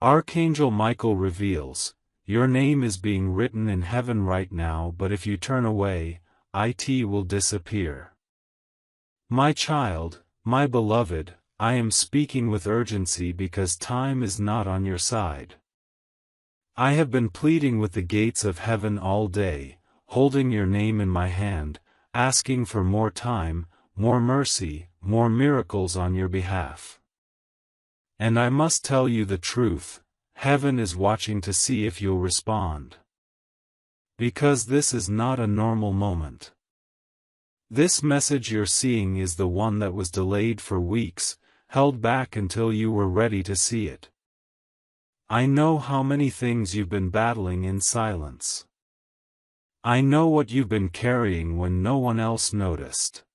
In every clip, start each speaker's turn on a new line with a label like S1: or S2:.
S1: Archangel Michael reveals, your name is being written in heaven right now, but if you turn away, it will disappear. My child, my beloved, I am speaking with urgency because time is not on your side. I have been pleading with the gates of heaven all day, holding your name in my hand, asking for more time, more mercy, more miracles on your behalf. And I must tell you the truth, heaven is watching to see if you'll respond. Because this is not a normal moment. This message you're seeing is the one that was delayed for weeks, held back until you were ready to see it. I know how many things you've been battling in silence. I know what you've been carrying when no one else noticed.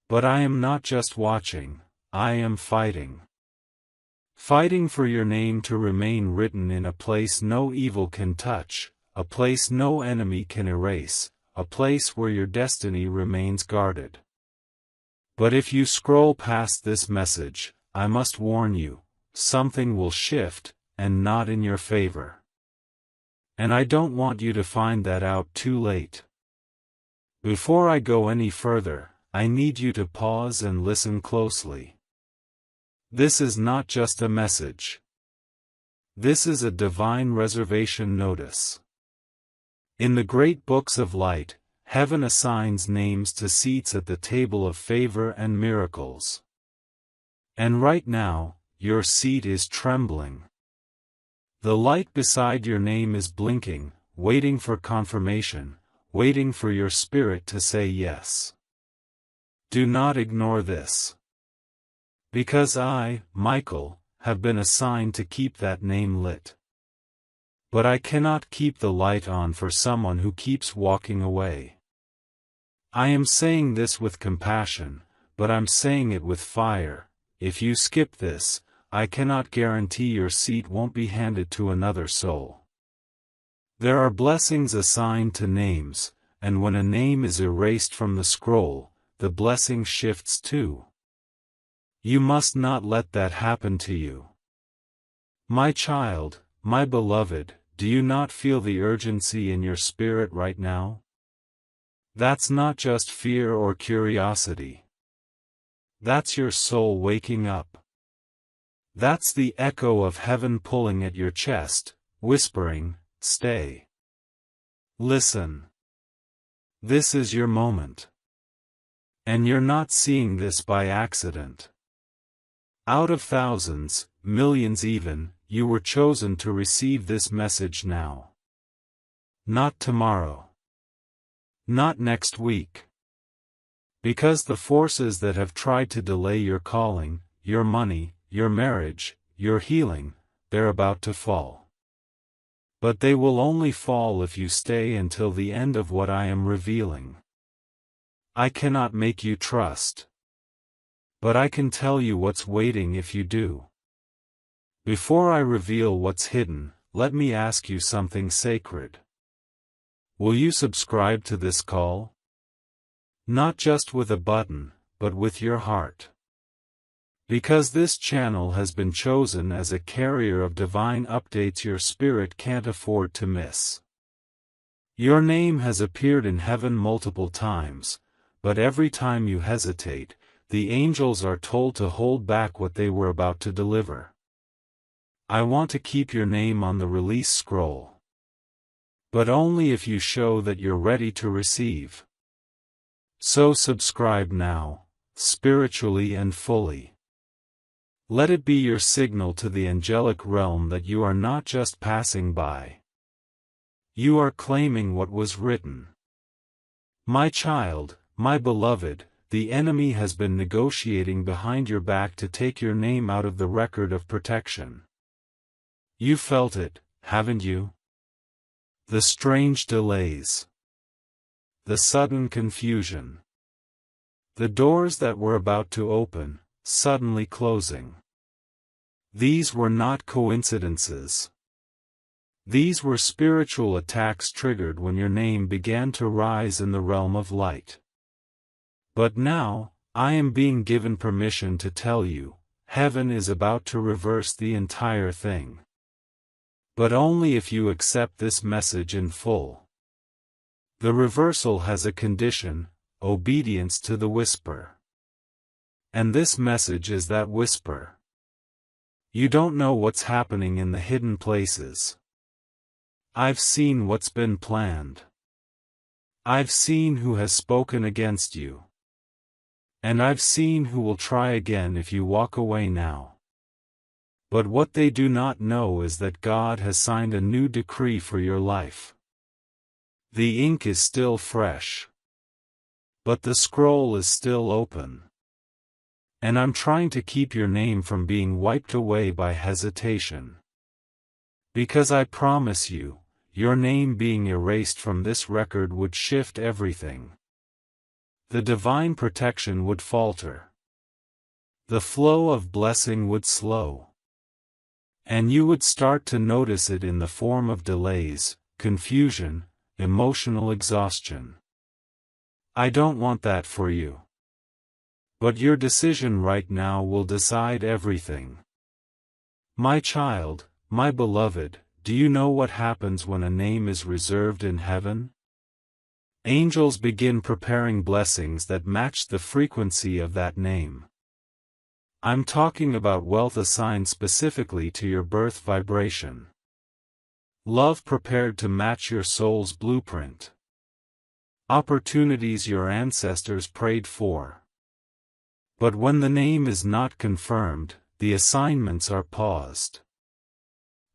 S1: But I am not just watching, I am fighting. Fighting for your name to remain written in a place no evil can touch, a place no enemy can erase, a place where your destiny remains guarded. But if you scroll past this message, I must warn you, something will shift, and not in your favor. And I don't want you to find that out too late. Before I go any further, I need you to pause and listen closely. This is not just a message. This is a divine reservation notice. In the great books of light, heaven assigns names to seats at the table of favor and miracles. And right now, your seat is trembling. The light beside your name is blinking, waiting for confirmation, waiting for your spirit to say yes. Do not ignore this. Because I, Michael, have been assigned to keep that name lit. But I cannot keep the light on for someone who keeps walking away. I am saying this with compassion, but I'm saying it with fire. If you skip this, I cannot guarantee your seat won't be handed to another soul. There are blessings assigned to names, and when a name is erased from the scroll, the blessing shifts too. You must not let that happen to you. My child, my beloved, do you not feel the urgency in your spirit right now? That's not just fear or curiosity. That's your soul waking up. That's the echo of heaven pulling at your chest, whispering, stay. Listen. This is your moment. And you're not seeing this by accident. Out of thousands, millions even, you were chosen to receive this message now. Not tomorrow. Not next week. Because the forces that have tried to delay your calling, your money, your marriage, your healing, they're about to fall. But they will only fall if you stay until the end of what I am revealing. I cannot make you trust. But I can tell you what's waiting if you do. Before I reveal what's hidden, let me ask you something sacred. Will you subscribe to this call? Not just with a button, but with your heart. Because this channel has been chosen as a carrier of divine updates your spirit can't afford to miss. Your name has appeared in heaven multiple times, but every time you hesitate, the angels are told to hold back what they were about to deliver. I want to keep your name on the release scroll. But only if you show that you're ready to receive. So subscribe now, spiritually and fully. Let it be your signal to the angelic realm that you are not just passing by. You are claiming what was written. My child, my beloved, the enemy has been negotiating behind your back to take your name out of the record of protection. You felt it, haven't you? The strange delays. The sudden confusion. The doors that were about to open, suddenly closing. These were not coincidences. These were spiritual attacks triggered when your name began to rise in the realm of light. But now, I am being given permission to tell you, heaven is about to reverse the entire thing. But only if you accept this message in full. The reversal has a condition: obedience to the whisper. And this message is that whisper. You don't know what's happening in the hidden places. I've seen what's been planned. I've seen who has spoken against you. And I've seen who will try again if you walk away now. But what they do not know is that God has signed a new decree for your life. The ink is still fresh. But the scroll is still open. And I'm trying to keep your name from being wiped away by hesitation. Because I promise you, your name being erased from this record would shift everything. The divine protection would falter. The flow of blessing would slow. And you would start to notice it in the form of delays, confusion, emotional exhaustion. I don't want that for you. But your decision right now will decide everything. My child, my beloved, do you know what happens when a name is reserved in heaven? Angels begin preparing blessings that match the frequency of that name. I'm talking about wealth assigned specifically to your birth vibration. Love prepared to match your soul's blueprint. Opportunities your ancestors prayed for. But when the name is not confirmed, the assignments are paused.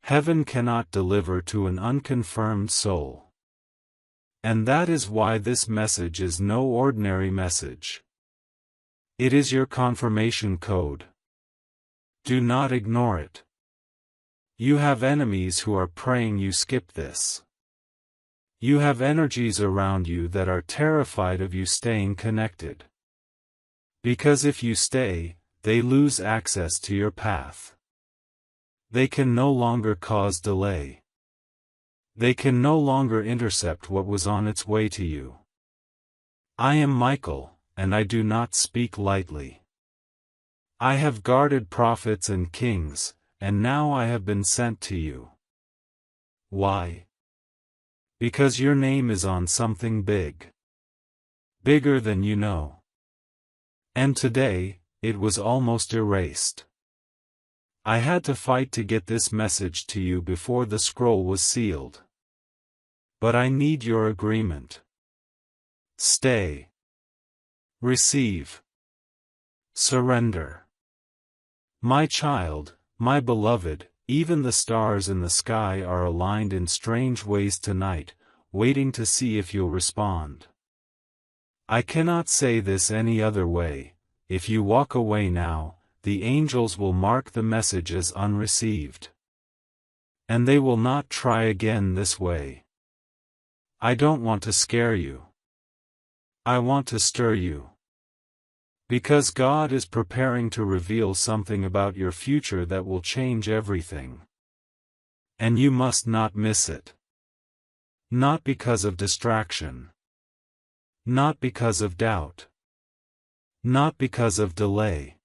S1: Heaven cannot deliver to an unconfirmed soul. And that is why this message is no ordinary message. It is your confirmation code. Do not ignore it. You have enemies who are praying you skip this. You have energies around you that are terrified of you staying connected. Because if you stay, they lose access to your path. They can no longer cause delay. They can no longer intercept what was on its way to you. I am Michael, and I do not speak lightly. I have guarded prophets and kings, and now I have been sent to you. Why? Because your name is on something big. Bigger than you know. And today, it was almost erased. I had to fight to get this message to you before the scroll was sealed. But I need your agreement. Stay. Receive. Surrender. My child, my beloved, even the stars in the sky are aligned in strange ways tonight, waiting to see if you'll respond. I cannot say this any other way. If you walk away now, the angels will mark the message as unreceived. And they will not try again this way. I don't want to scare you. I want to stir you. Because God is preparing to reveal something about your future that will change everything. And you must not miss it. Not because of distraction. Not because of doubt. Not because of delay.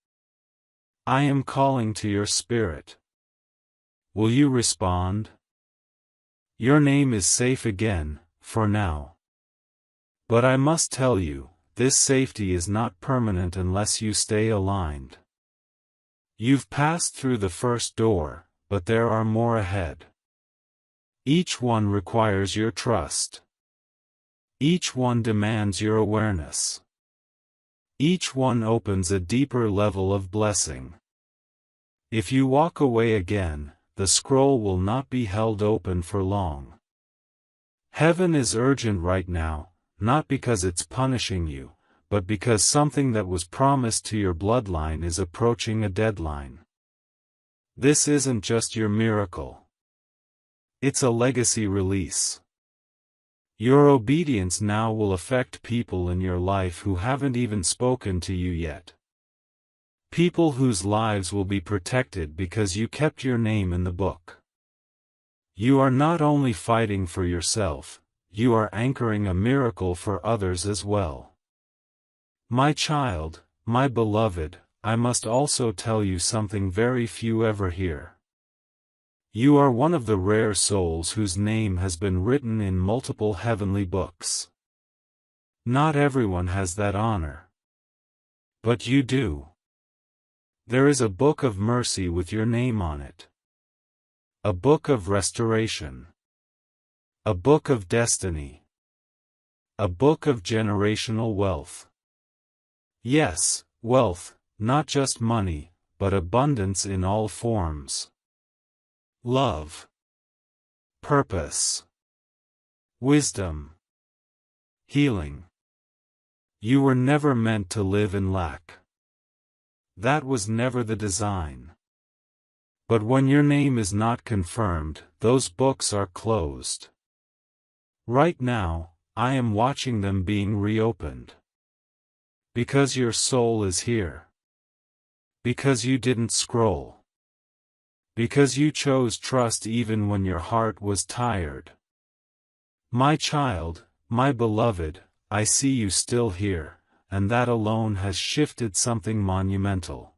S1: I am calling to your spirit. Will you respond? Your name is safe again, for now. But I must tell you, this safety is not permanent unless you stay aligned. You've passed through the first door, but there are more ahead. Each one requires your trust. Each one demands your awareness. Each one opens a deeper level of blessing. If you walk away again, the scroll will not be held open for long. Heaven is urgent right now, not because it's punishing you, but because something that was promised to your bloodline is approaching a deadline. This isn't just your miracle. It's a legacy release. Your obedience now will affect people in your life who haven't even spoken to you yet. People whose lives will be protected because you kept your name in the book. You are not only fighting for yourself, you are anchoring a miracle for others as well. My child, my beloved, I must also tell you something very few ever hear. You are one of the rare souls whose name has been written in multiple heavenly books. Not everyone has that honor. But you do. There is a book of mercy with your name on it. A book of restoration. A book of destiny. A book of generational wealth. Yes, wealth, not just money, but abundance in all forms. Love. Purpose. Wisdom. Healing. You were never meant to live in lack. That was never the design. But when your name is not confirmed, those books are closed. Right now, I am watching them being reopened. Because your soul is here. Because you didn't scroll. Because you chose trust even when your heart was tired. My child, my beloved, I see you still here, and that alone has shifted something monumental.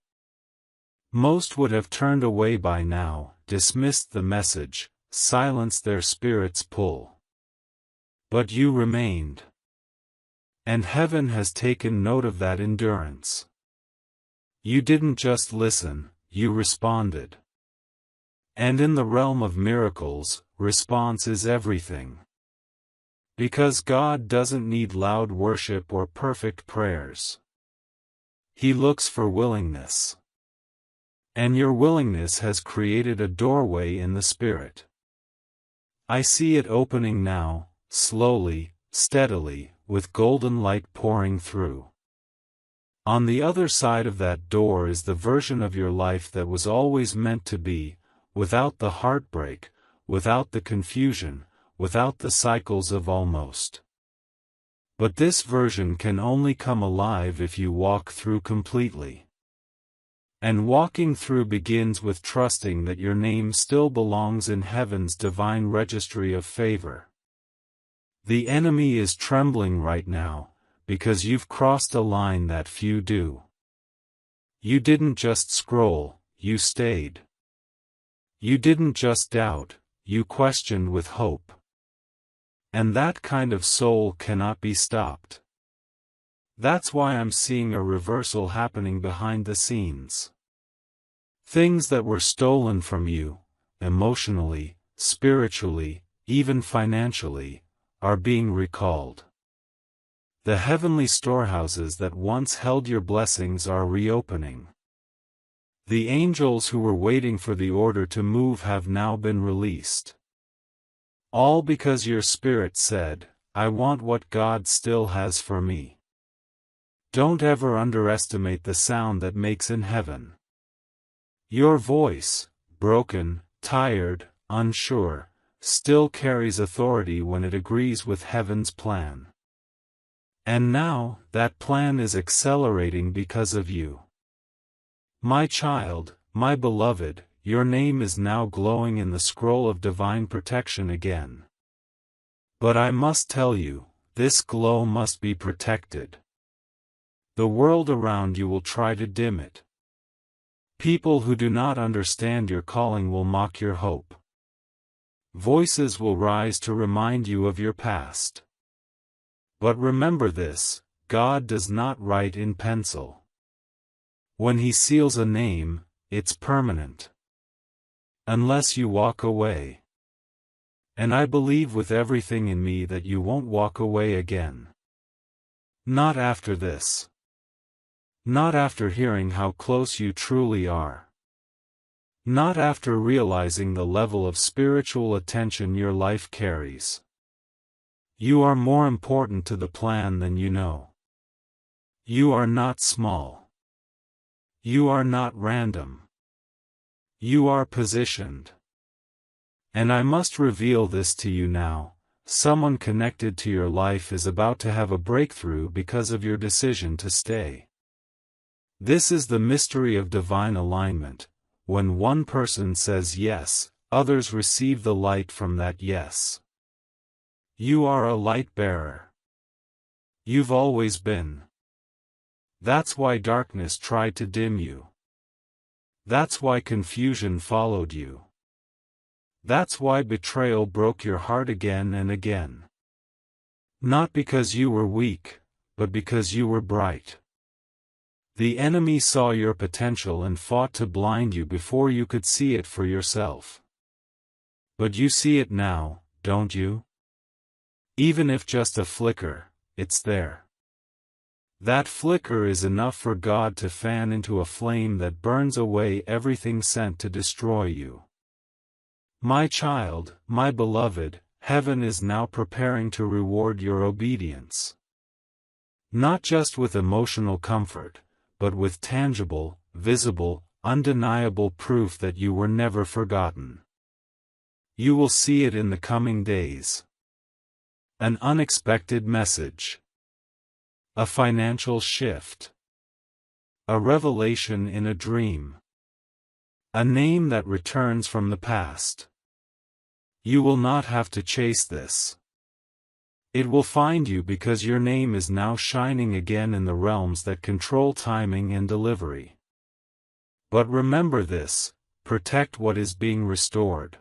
S1: Most would have turned away by now, dismissed the message, silenced their spirit's pull. But you remained. And heaven has taken note of that endurance. You didn't just listen, you responded. And in the realm of miracles, response is everything. Because God doesn't need loud worship or perfect prayers. He looks for willingness. And your willingness has created a doorway in the spirit. I see it opening now, slowly, steadily, with golden light pouring through. On the other side of that door is the version of your life that was always meant to be, without the heartbreak, without the confusion, without the cycles of almost. But this version can only come alive if you walk through completely. And walking through begins with trusting that your name still belongs in heaven's divine registry of favor. The enemy is trembling right now, because you've crossed a line that few do. You didn't just scroll, you stayed. You didn't just doubt, you questioned with hope. And that kind of soul cannot be stopped. That's why I'm seeing a reversal happening behind the scenes. Things that were stolen from you, emotionally, spiritually, even financially, are being recalled. The heavenly storehouses that once held your blessings are reopening. The angels who were waiting for the order to move have now been released. All because your spirit said, I want what God still has for me. Don't ever underestimate the sound that makes in heaven. Your voice, broken, tired, unsure, still carries authority when it agrees with heaven's plan. And now, that plan is accelerating because of you. My child, my beloved, your name is now glowing in the scroll of divine protection again. But I must tell you, this glow must be protected. The world around you will try to dim it. People who do not understand your calling will mock your hope. Voices will rise to remind you of your past. But remember this, God does not write in pencil. When He seals a name, it's permanent. Unless you walk away. And I believe with everything in me that you won't walk away again. Not after this. Not after hearing how close you truly are. Not after realizing the level of spiritual attention your life carries. You are more important to the plan than you know. You are not small. You are not random. You are positioned. And I must reveal this to you now, someone connected to your life is about to have a breakthrough because of your decision to stay. This is the mystery of divine alignment. When one person says yes, others receive the light from that yes. You are a light bearer. You've always been. That's why darkness tried to dim you. That's why confusion followed you. That's why betrayal broke your heart again and again. Not because you were weak, but because you were bright. The enemy saw your potential and fought to blind you before you could see it for yourself. But you see it now, don't you? Even if just a flicker, it's there. That flicker is enough for God to fan into a flame that burns away everything sent to destroy you. My child, my beloved, heaven is now preparing to reward your obedience. Not just with emotional comfort, but with tangible, visible, undeniable proof that you were never forgotten. You will see it in the coming days. An unexpected message. A financial shift. A revelation in a dream. A name that returns from the past. You will not have to chase this. It will find you because your name is now shining again in the realms that control timing and delivery. But remember this, protect what is being restored.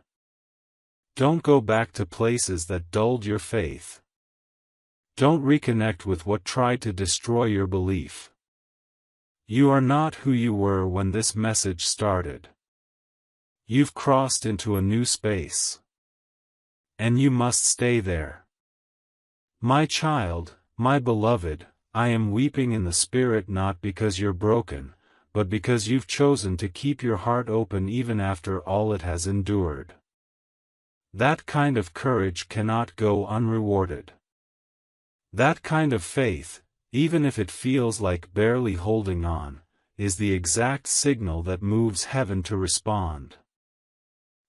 S1: Don't go back to places that dulled your faith. Don't reconnect with what tried to destroy your belief. You are not who you were when this message started. You've crossed into a new space. And you must stay there. My child, my beloved, I am weeping in the spirit not because you're broken, but because you've chosen to keep your heart open even after all it has endured. That kind of courage cannot go unrewarded. That kind of faith, even if it feels like barely holding on, is the exact signal that moves heaven to respond.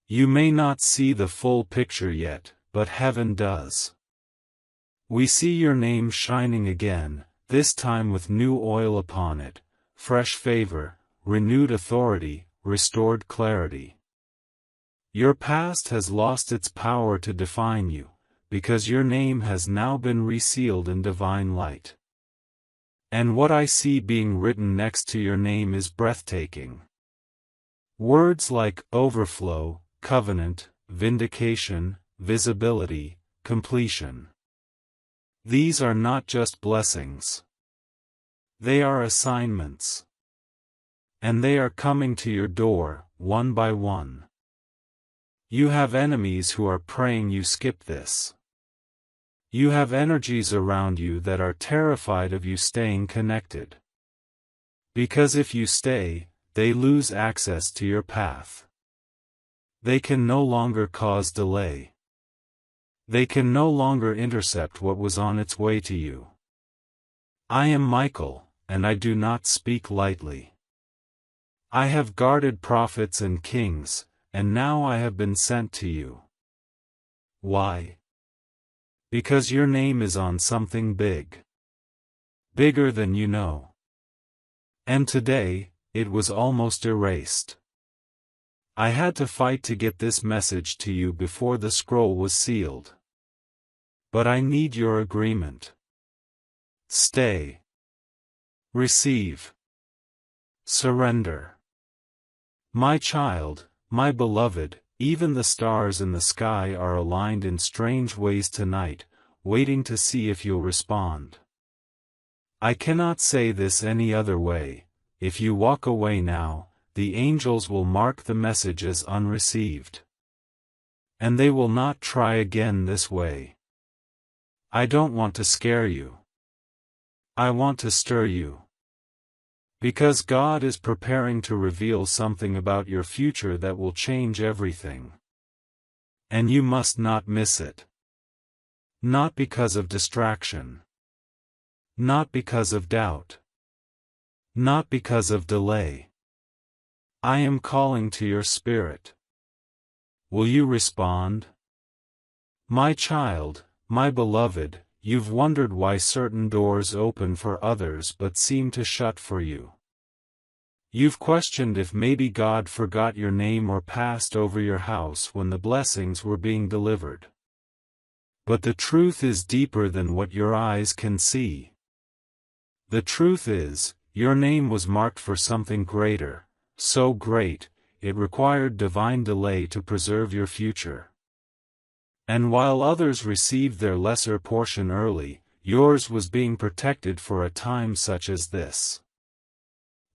S1: You may not see the full picture yet, but heaven does. We see your name shining again, this time with new oil upon it, fresh favor, renewed authority, restored clarity. Your past has lost its power to define you, because your name has now been resealed in divine light. And what I see being written next to your name is breathtaking. Words like overflow, covenant, vindication, visibility, completion. These are not just blessings. They are assignments. And they are coming to your door, one by one. You have enemies who are praying you skip this. You have energies around you that are terrified of you staying connected. Because if you stay, they lose access to your path. They can no longer cause delay. They can no longer intercept what was on its way to you. I am Michael, and I do not speak lightly. I have guarded prophets and kings, and now I have been sent to you. Why? Because your name is on something big. Bigger than you know. And today, it was almost erased. I had to fight to get this message to you before the scroll was sealed. But I need your agreement. Stay. Receive. Surrender. My child, my beloved, even the stars in the sky are aligned in strange ways tonight, waiting to see if you'll respond. I cannot say this any other way. If you walk away now, the angels will mark the message as unreceived. And they will not try again this way. I don't want to scare you. I want to stir you. Because God is preparing to reveal something about your future that will change everything. And you must not miss it. Not because of distraction. Not because of doubt. Not because of delay. I am calling to your spirit. Will you respond? My child, my beloved, you've wondered why certain doors open for others but seem to shut for you. You've questioned if maybe God forgot your name or passed over your house when the blessings were being delivered. But the truth is deeper than what your eyes can see. The truth is, your name was marked for something greater, so great, it required divine delay to preserve your future. And while others received their lesser portion early, yours was being protected for a time such as this.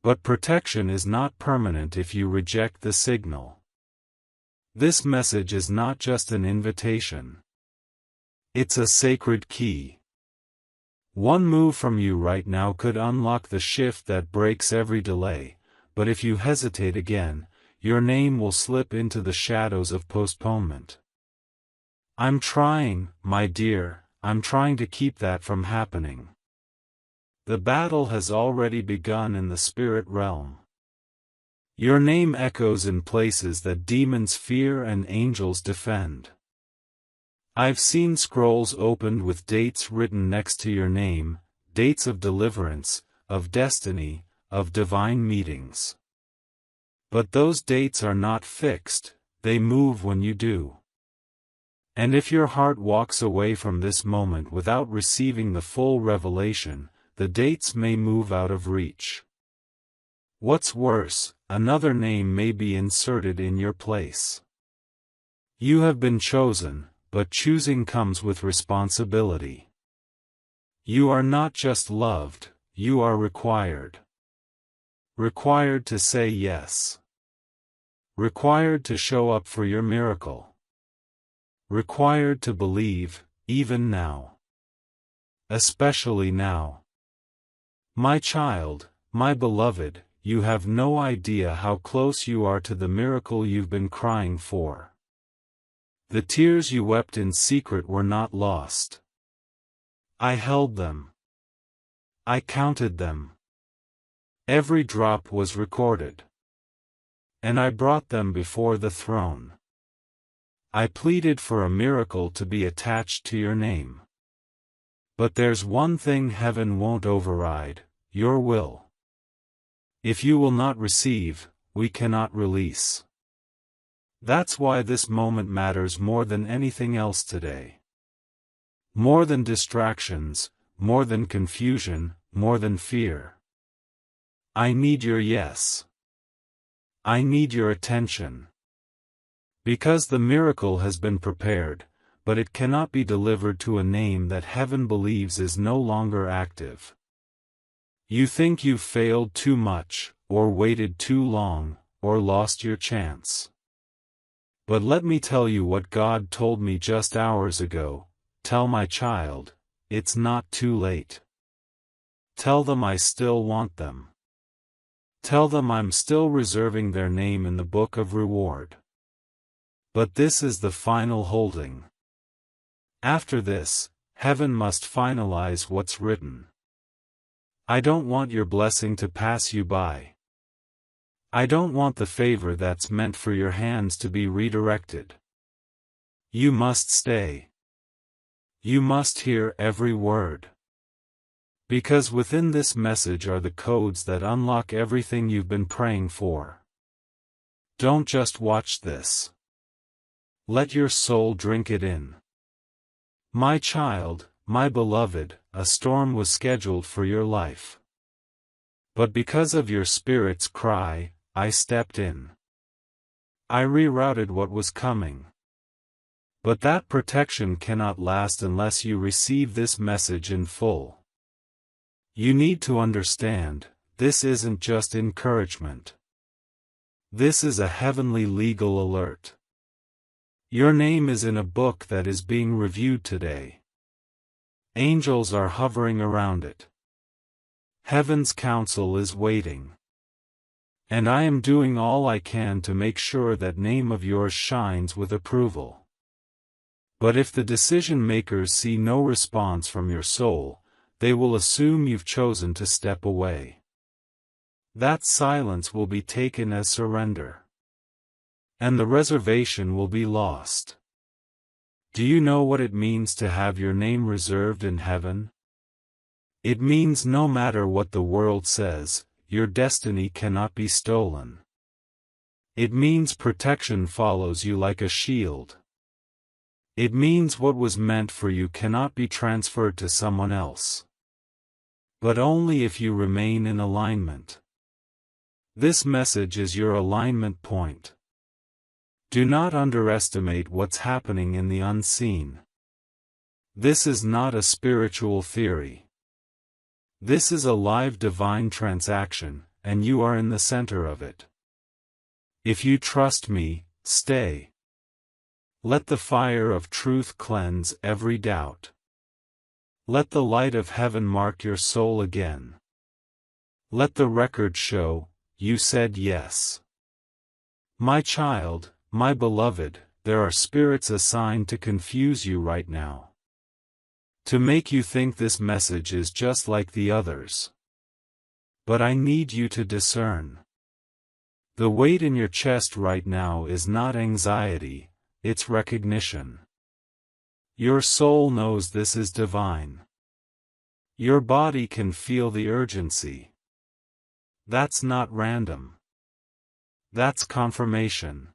S1: But protection is not permanent if you reject the signal. This message is not just an invitation. It's a sacred key. One move from you right now could unlock the shift that breaks every delay, but if you hesitate again, your name will slip into the shadows of postponement. I'm trying, my dear, I'm trying to keep that from happening. The battle has already begun in the spirit realm. Your name echoes in places that demons fear and angels defend. I've seen scrolls opened with dates written next to your name, dates of deliverance, of destiny, of divine meetings. But those dates are not fixed, they move when you do. And if your heart walks away from this moment without receiving the full revelation, the dates may move out of reach. What's worse, another name may be inserted in your place. You have been chosen, but choosing comes with responsibility. You are not just loved, you are required. Required to say yes. Required to show up for your miracle. Required to believe, even now. Especially now. My child, my beloved, you have no idea how close you are to the miracle you've been crying for. The tears you wept in secret were not lost. I held them. I counted them. Every drop was recorded. And I brought them before the throne. I pleaded for a miracle to be attached to your name. But there's one thing heaven won't override, your will. If you will not receive, we cannot release. That's why this moment matters more than anything else today. More than distractions, more than confusion, more than fear. I need your yes. I need your attention. Because the miracle has been prepared, but it cannot be delivered to a name that heaven believes is no longer active. You think you've failed too much, or waited too long, or lost your chance. But let me tell you what God told me just hours ago. Tell my child, it's not too late. Tell them I still want them. Tell them I'm still reserving their name in the book of reward. But this is the final holding. After this, heaven must finalize what's written. I don't want your blessing to pass you by. I don't want the favor that's meant for your hands to be redirected. You must stay. You must hear every word. Because within this message are the codes that unlock everything you've been praying for. Don't just watch this. Let your soul drink it in. My child, my beloved, a storm was scheduled for your life. But because of your spirit's cry, I stepped in. I rerouted what was coming. But that protection cannot last unless you receive this message in full. You need to understand, this isn't just encouragement. This is a heavenly legal alert. Your name is in a book that is being reviewed today. Angels are hovering around it. Heaven's counsel is waiting. And I am doing all I can to make sure that name of yours shines with approval. But if the decision makers see no response from your soul, they will assume you've chosen to step away. That silence will be taken as surrender. And the reservation will be lost. Do you know what it means to have your name reserved in heaven? It means no matter what the world says, your destiny cannot be stolen. It means protection follows you like a shield. It means what was meant for you cannot be transferred to someone else. But only if you remain in alignment. This message is your alignment point. Do not underestimate what's happening in the unseen. This is not a spiritual theory. This is a live divine transaction, and you are in the center of it. If you trust me, stay. Let the fire of truth cleanse every doubt. Let the light of heaven mark your soul again. Let the record show, you said yes. My child, my beloved, there are spirits assigned to confuse you right now. To make you think this message is just like the others. But I need you to discern. The weight in your chest right now is not anxiety, it's recognition. Your soul knows this is divine. Your body can feel the urgency. That's not random. That's confirmation.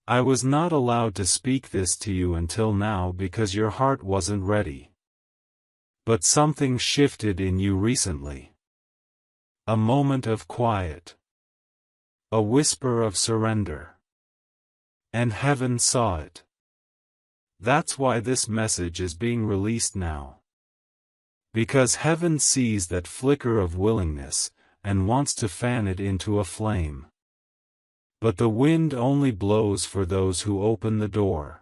S1: I was not allowed to speak this to you until now because your heart wasn't ready. But something shifted in you recently. A moment of quiet. A whisper of surrender. And heaven saw it. That's why this message is being released now. Because heaven sees that flicker of willingness, and wants to fan it into a flame. But the wind only blows for those who open the door.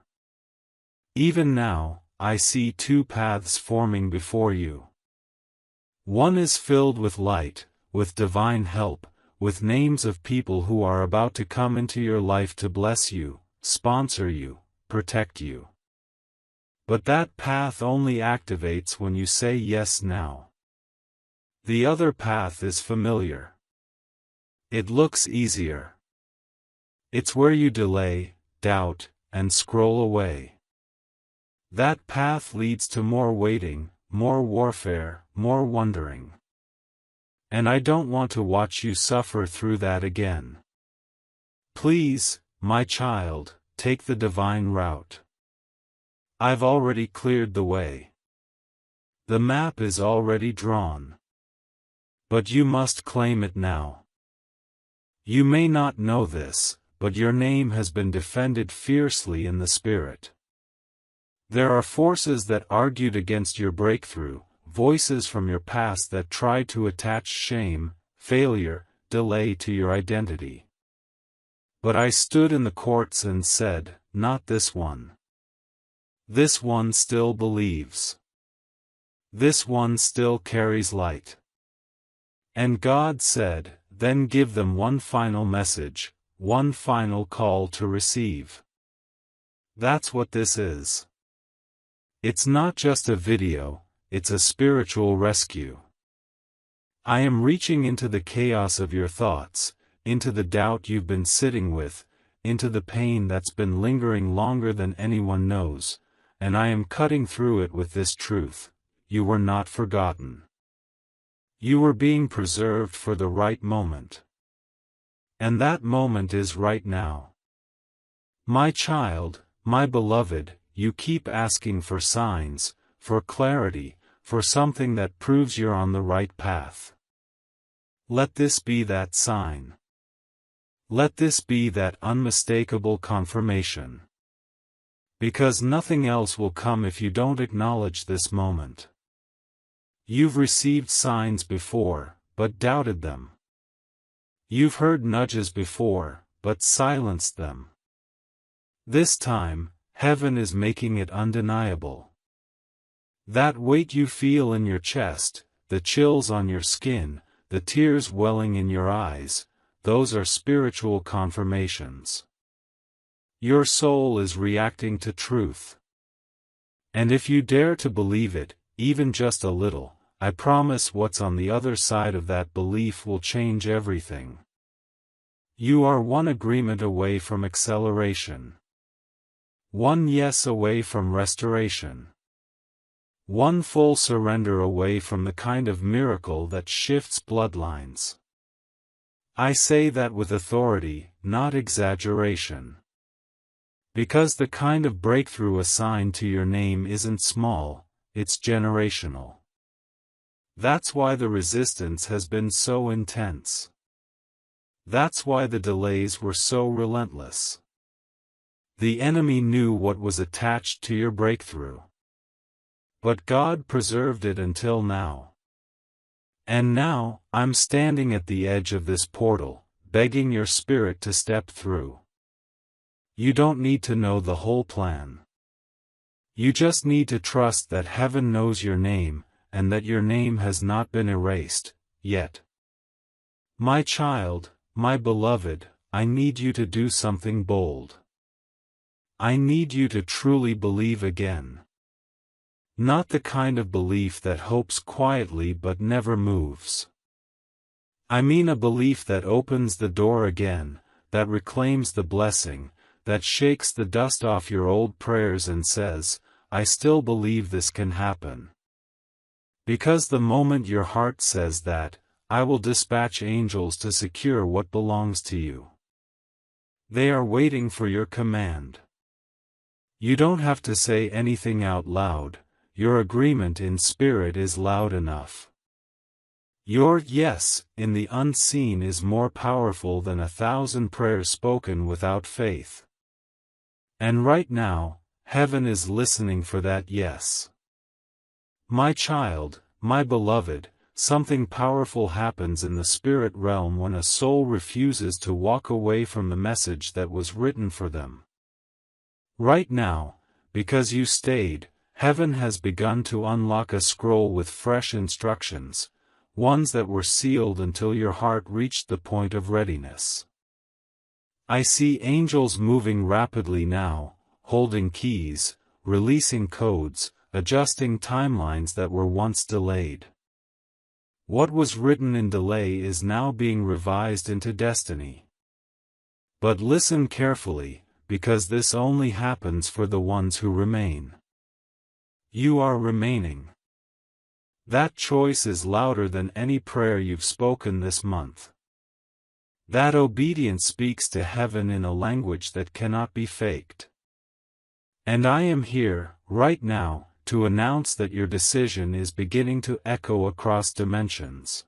S1: Even now, I see two paths forming before you. One is filled with light, with divine help, with names of people who are about to come into your life to bless you, sponsor you, protect you. But that path only activates when you say yes now. The other path is familiar. It looks easier. It's where you delay, doubt, and scroll away. That path leads to more waiting, more warfare, more wondering. And I don't want to watch you suffer through that again. Please, my child, take the divine route. I've already cleared the way. The map is already drawn. But you must claim it now. You may not know this, but your name has been defended fiercely in the spirit. There are forces that argued against your breakthrough, voices from your past that tried to attach shame, failure, delay to your identity. But I stood in the courts and said, not this one. This one still believes. This one still carries light. And God said, then give them one final message, one final call to receive. That's what this is. It's not just a video, it's a spiritual rescue. I am reaching into the chaos of your thoughts, into the doubt you've been sitting with, into the pain that's been lingering longer than anyone knows, and I am cutting through it with this truth: you were not forgotten. You were being preserved for the right moment. And that moment is right now. My child, my beloved, you keep asking for signs, for clarity, for something that proves you're on the right path. Let this be that sign. Let this be that unmistakable confirmation. Because nothing else will come if you don't acknowledge this moment. You've received signs before, but doubted them. You've heard nudges before, but silenced them. This time, heaven is making it undeniable. That weight you feel in your chest, the chills on your skin, the tears welling in your eyes, those are spiritual confirmations. Your soul is reacting to truth. And if you dare to believe it, even just a little, I promise what's on the other side of that belief will change everything. You are one agreement away from acceleration. One yes away from restoration. One full surrender away from the kind of miracle that shifts bloodlines. I say that with authority, not exaggeration. Because the kind of breakthrough assigned to your name isn't small, it's generational. That's why the resistance has been so intense. That's why the delays were so relentless. The enemy knew what was attached to your breakthrough. But God preserved it until now. And now, I'm standing at the edge of this portal, begging your spirit to step through. You don't need to know the whole plan. You just need to trust that heaven knows your name, and that your name has not been erased, yet. My child, my beloved, I need you to do something bold. I need you to truly believe again. Not the kind of belief that hopes quietly but never moves. I mean a belief that opens the door again, that reclaims the blessing, that shakes the dust off your old prayers and says, I still believe this can happen. Because the moment your heart says that, I will dispatch angels to secure what belongs to you. They are waiting for your command. You don't have to say anything out loud, your agreement in spirit is loud enough. Your yes in the unseen is more powerful than 1,000 prayers spoken without faith. And right now, heaven is listening for that yes. My child, my beloved, something powerful happens in the spirit realm when a soul refuses to walk away from the message that was written for them. Right now, because you stayed, heaven has begun to unlock a scroll with fresh instructions, ones that were sealed until your heart reached the point of readiness. I see angels moving rapidly now, holding keys, releasing codes, adjusting timelines that were once delayed. What was written in delay is now being revised into destiny. But listen carefully, because this only happens for the ones who remain. You are remaining. That choice is louder than any prayer you've spoken this month. That obedience speaks to heaven in a language that cannot be faked. And I am here, right now, to announce that your decision is beginning to echo across dimensions.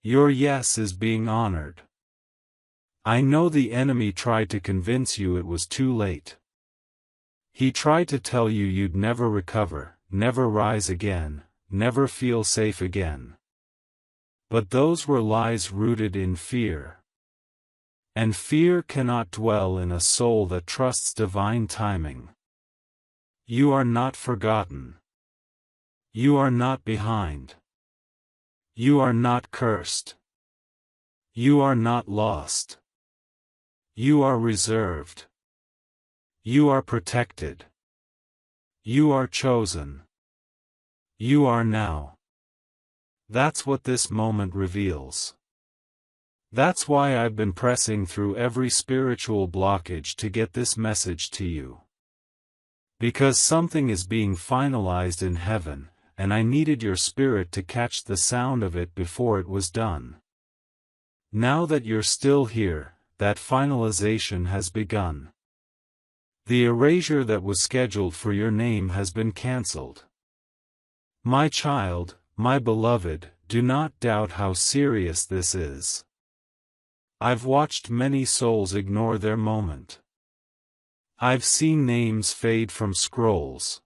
S1: Your yes is being honored. I know the enemy tried to convince you it was too late. He tried to tell you you'd never recover, never rise again, never feel safe again. But those were lies rooted in fear. And fear cannot dwell in a soul that trusts divine timing. You are not forgotten. You are not behind. You are not cursed. You are not lost. You are reserved. You are protected. You are chosen. You are now. That's what this moment reveals. That's why I've been pressing through every spiritual blockage to get this message to you. Because something is being finalized in heaven, and I needed your spirit to catch the sound of it before it was done. Now that you're still here, that finalization has begun. The erasure that was scheduled for your name has been cancelled. My child, my beloved, do not doubt how serious this is. I've watched many souls ignore their moment. I've seen names fade from scrolls.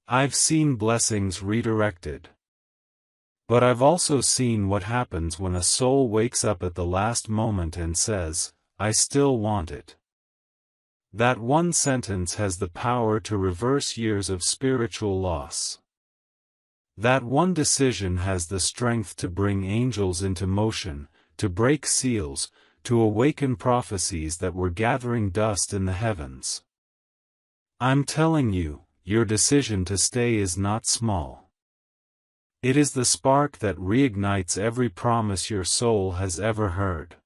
S1: I've seen blessings redirected. But I've also seen what happens when a soul wakes up at the last moment and says, I still want it. That one sentence has the power to reverse years of spiritual loss. That one decision has the strength to bring angels into motion, to break seals, to awaken prophecies that were gathering dust in the heavens. I'm telling you, your decision to stay is not small. It is the spark that reignites every promise your soul has ever heard.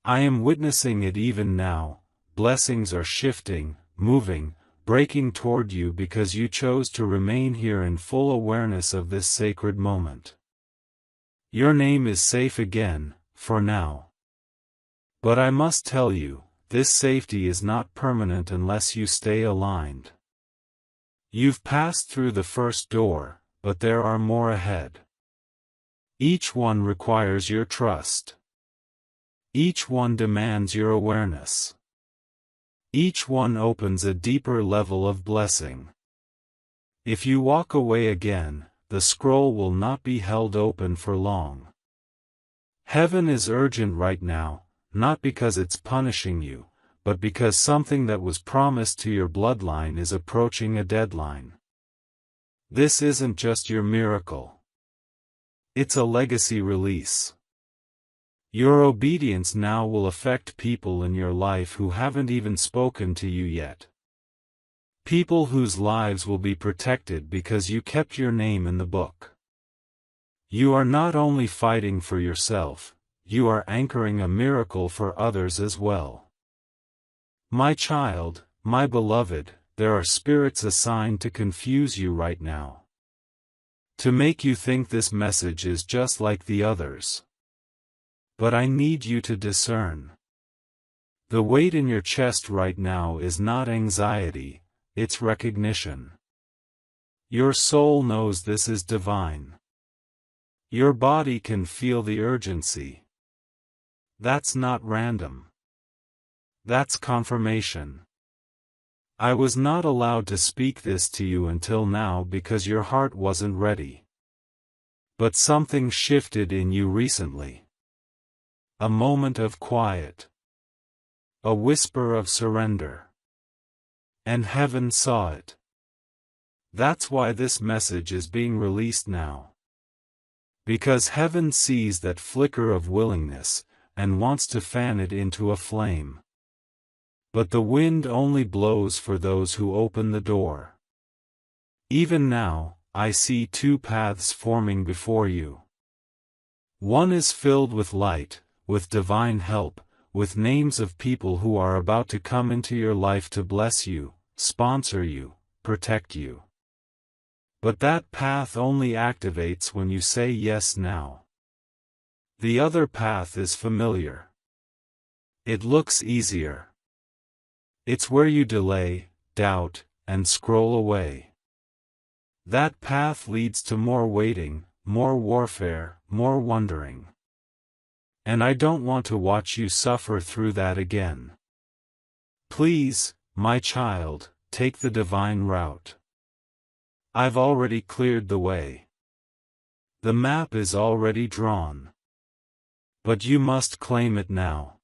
S1: I am witnessing it even now. Blessings are shifting, moving, breaking toward you because you chose to remain here in full awareness of this sacred moment. Your name is safe again, for now. But I must tell you, this safety is not permanent unless you stay aligned. You've passed through the first door, but there are more ahead. Each one requires your trust. Each one demands your awareness. Each one opens a deeper level of blessing. If you walk away again, the scroll will not be held open for long. Heaven is urgent right now, not because it's punishing you, but because something that was promised to your bloodline is approaching a deadline. This isn't just your miracle. It's a legacy release. Your obedience now will affect people in your life who haven't even spoken to you yet. People whose lives will be protected because you kept your name in the book. You are not only fighting for yourself, you are anchoring a miracle for others as well. My child, my beloved, there are spirits assigned to confuse you right now. To make you think this message is just like the others. But I need you to discern. The weight in your chest right now is not anxiety, it's recognition. Your soul knows this is divine. Your body can feel the urgency. That's not random. That's confirmation. I was not allowed to speak this to you until now because your heart wasn't ready. But something shifted in you recently. A moment of quiet. A whisper of surrender. And heaven saw it. That's why this message is being released now. Because heaven sees that flicker of willingness, and wants to fan it into a flame. But the wind only blows for those who open the door. Even now, I see two paths forming before you. One is filled with light, with divine help, with names of people who are about to come into your life to bless you, sponsor you, protect you. But that path only activates when you say yes now. The other path is familiar. It looks easier. It's where you delay, doubt, and scroll away. That path leads to more waiting, more warfare, more wondering. And I don't want to watch you suffer through that again. Please, my child, take the divine route. I've already cleared the way. The map is already drawn. But you must claim it now.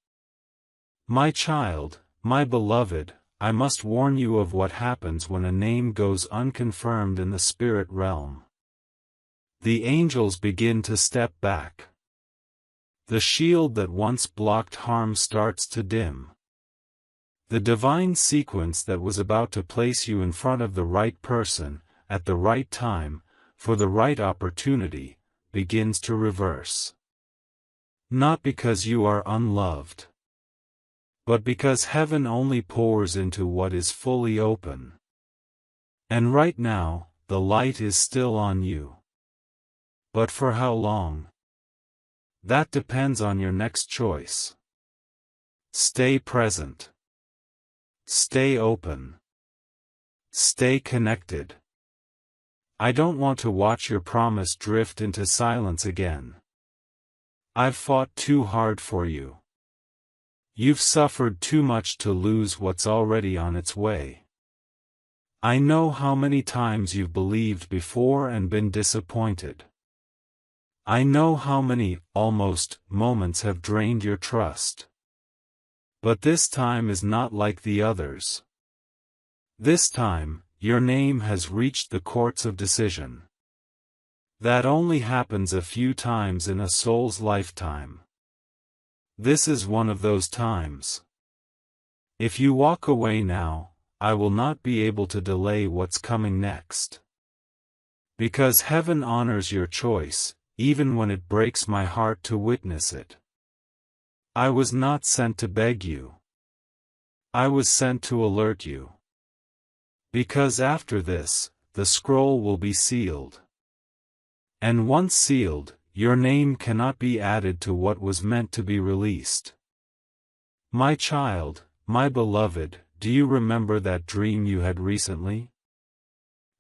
S1: My child, my beloved, I must warn you of what happens when a name goes unconfirmed in the spirit realm. The angels begin to step back. The shield that once blocked harm starts to dim. The divine sequence that was about to place you in front of the right person, at the right time, for the right opportunity, begins to reverse. Not because you are unloved, but because heaven only pours into what is fully open. And right now, the light is still on you. But for how long? That depends on your next choice. Stay present. Stay open. Stay connected. I don't want to watch your promise drift into silence again. I've fought too hard for you. You've suffered too much to lose what's already on its way. I know how many times you've believed before and been disappointed. I know how many, almost, moments have drained your trust. But this time is not like the others. This time, your name has reached the courts of decision. That only happens a few times in a soul's lifetime. This is one of those times. If you walk away now, I will not be able to delay what's coming next. Because heaven honors your choice, even when it breaks my heart to witness it. I was not sent to beg you. I was sent to alert you. Because after this, the scroll will be sealed. And once sealed, your name cannot be added to what was meant to be released. My child, my beloved, do you remember that dream you had recently?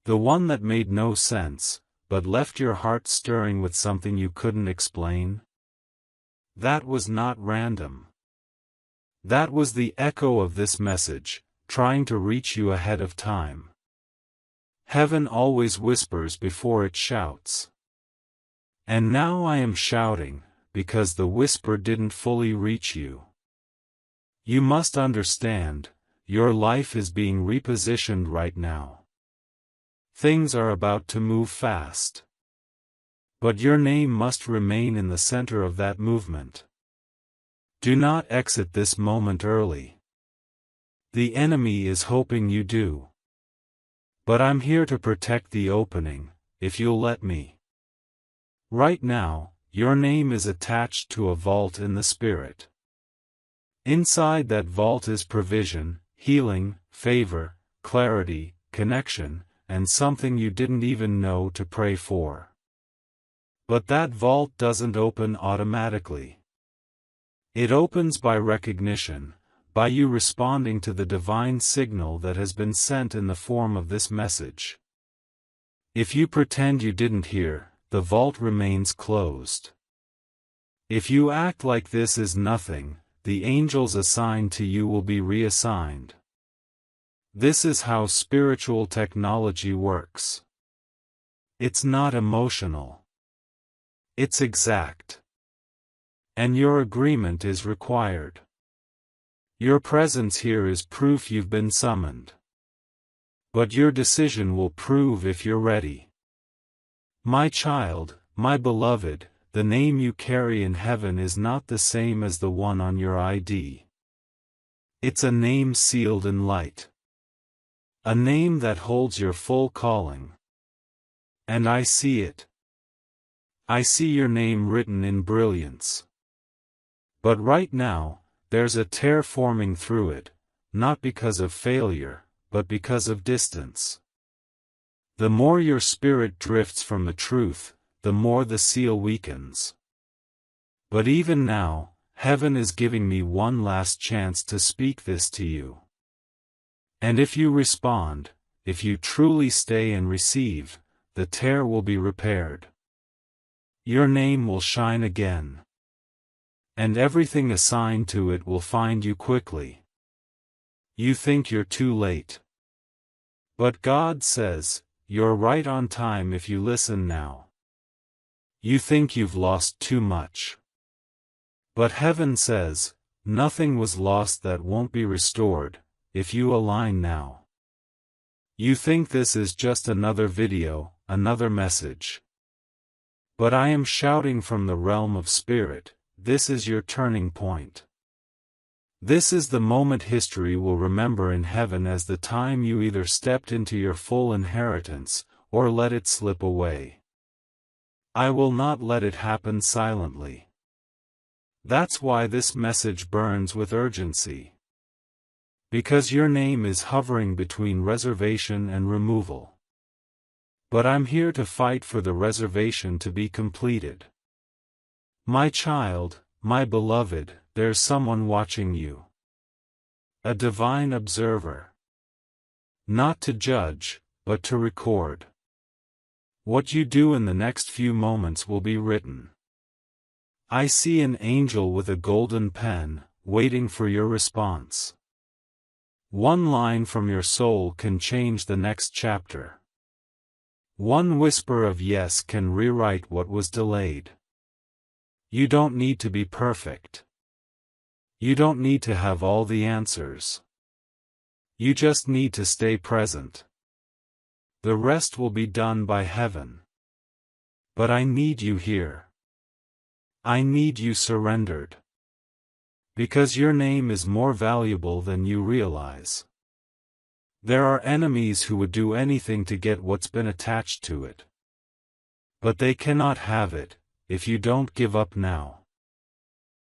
S1: The one that made no sense, but left your heart stirring with something you couldn't explain? That was not random. That was the echo of this message, trying to reach you ahead of time. Heaven always whispers before it shouts. And now I am shouting, because the whisper didn't fully reach you. You must understand, your life is being repositioned right now. Things are about to move fast. But your name must remain in the center of that movement. Do not exit this moment early. The enemy is hoping you do. But I'm here to protect the opening, if you'll let me. Right now, your name is attached to a vault in the spirit. Inside that vault is provision, healing, favor, clarity, connection, and something you didn't even know to pray for. But that vault doesn't open automatically. It opens by recognition, by you responding to the divine signal that has been sent in the form of this message. If you pretend you didn't hear, the vault remains closed. If you act like this is nothing, the angels assigned to you will be reassigned. This is how spiritual technology works. It's not emotional. It's exact. And your agreement is required. Your presence here is proof you've been summoned. But your decision will prove if you're ready. My child, my beloved, the name you carry in heaven is not the same as the one on your ID. It's a name sealed in light. A name that holds your full calling. And I see it. I see your name written in brilliance. But right now, there's a tear forming through it, not because of failure, but because of distance. The more your spirit drifts from the truth, the more the seal weakens. But even now, heaven is giving me one last chance to speak this to you. And if you respond, if you truly stay and receive, the tear will be repaired. Your name will shine again. And everything assigned to it will find you quickly. You think you're too late. But God says, you're right on time if you listen now. You think you've lost too much. But heaven says, nothing was lost that won't be restored, if you align now. You think this is just another video, another message. But I am shouting from the realm of spirit, this is your turning point. This is the moment history will remember in heaven as the time you either stepped into your full inheritance, or let it slip away. I will not let it happen silently. That's why this message burns with urgency. Because your name is hovering between reservation and removal. But I'm here to fight for the reservation to be completed. My child, my beloved, there's someone watching you. A divine observer. Not to judge, but to record. What you do in the next few moments will be written. I see an angel with a golden pen, waiting for your response. One line from your soul can change the next chapter. One whisper of yes can rewrite what was delayed. You don't need to be perfect. You don't need to have all the answers. You just need to stay present. The rest will be done by heaven. But I need you here. I need you surrendered. Because your name is more valuable than you realize. There are enemies who would do anything to get what's been attached to it. But they cannot have it, if you don't give up now.